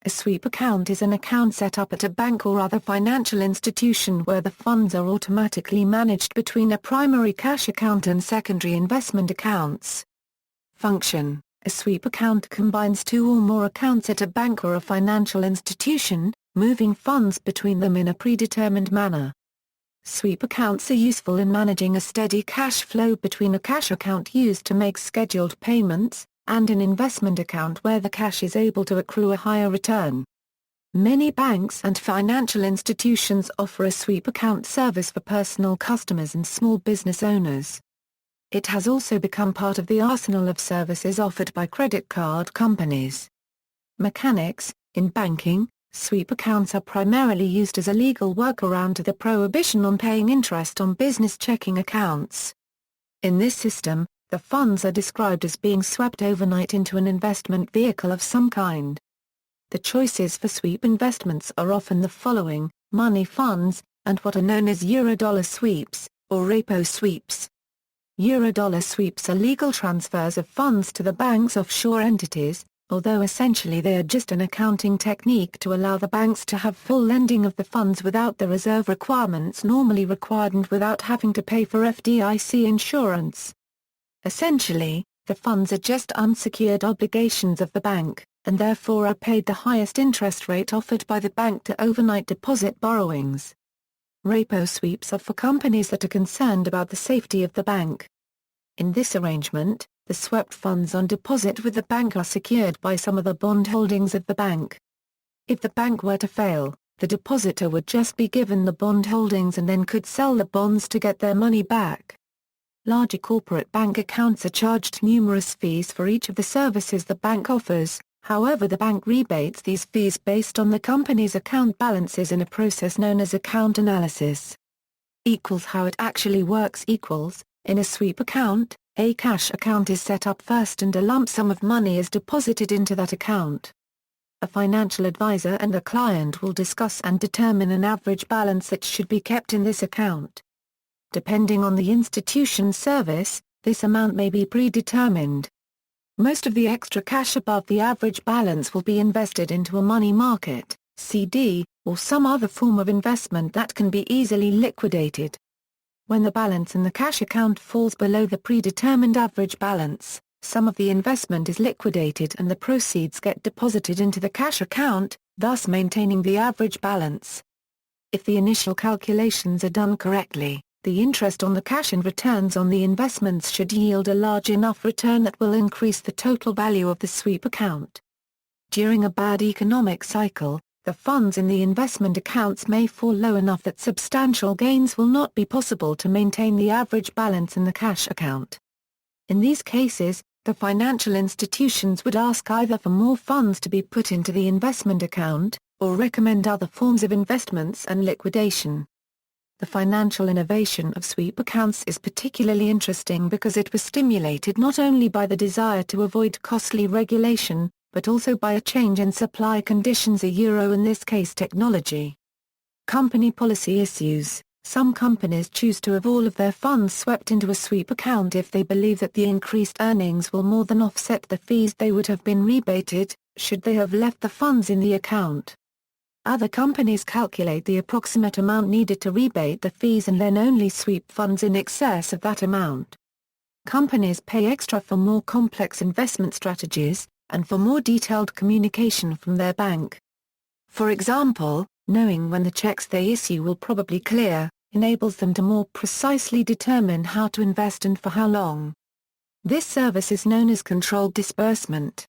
A sweep account is an account set up at a bank or other financial institution where the funds are automatically managed between a primary cash account and secondary investment accounts. Function: a sweep account combines two or more accounts at a bank or a financial institution, moving funds between them in a predetermined manner. Sweep accounts are useful in managing a steady cash flow between a cash account used to make scheduled payments, and an investment account where the cash is able to accrue a higher return. Many banks and financial institutions offer a sweep account service for personal customers and small business owners. It has also become part of the arsenal of services offered by credit card companies. Mechanics: in banking, sweep accounts are primarily used as a legal workaround to the prohibition on paying interest on business checking accounts. In this system, the funds are described as being swept overnight into an investment vehicle of some kind. The choices for sweep investments are often the following: money funds, and what are known as Eurodollar sweeps, or repo sweeps. Eurodollar sweeps are legal transfers of funds to the bank's offshore entities, although essentially they are just an accounting technique to allow the banks to have full lending of the funds without the reserve requirements normally required and without having to pay for FDIC insurance. Essentially, the funds are just unsecured obligations of the bank, and therefore are paid the highest interest rate offered by the bank to overnight deposit borrowings. Repo sweeps are for companies that are concerned about the safety of the bank. In this arrangement, the swept funds on deposit with the bank are secured by some of the bond holdings of the bank. If the bank were to fail, the depositor would just be given the bond holdings and then could sell the bonds to get their money back. Larger corporate bank accounts are charged numerous fees for each of the services the bank offers, however the bank rebates these fees based on the company's account balances in a process known as account analysis. How it actually works: in a sweep account, a cash account is set up first and a lump sum of money is deposited into that account. A financial advisor and a client will discuss and determine an average balance that should be kept in this account. Depending on the institution's service, this amount may be predetermined. Most of the extra cash above the average balance will be invested into a money market, CD, or some other form of investment that can be easily liquidated. When the balance in the cash account falls below the predetermined average balance, some of the investment is liquidated and the proceeds get deposited into the cash account, thus maintaining the average balance. If the initial calculations are done correctly, the interest on the cash and returns on the investments should yield a large enough return that will increase the total value of the sweep account. During a bad economic cycle, the funds in the investment accounts may fall low enough that substantial gains will not be possible to maintain the average balance in the cash account. In these cases, the financial institutions would ask either for more funds to be put into the investment account, or recommend other forms of investments and liquidation. The financial innovation of sweep accounts is particularly interesting because it was stimulated not only by the desire to avoid costly regulation, but also by a change in supply conditions, in this case technology. Company policy issues: some companies choose to have all of their funds swept into a sweep account if they believe that the increased earnings will more than offset the fees they would have been rebated, should they have left the funds in the account. Other companies calculate the approximate amount needed to rebate the fees and then only sweep funds in excess of that amount. Companies pay extra for more complex investment strategies, and for more detailed communication from their bank. For example, knowing when the checks they issue will probably clear, enables them to more precisely determine how to invest and for how long. This service is known as controlled disbursement.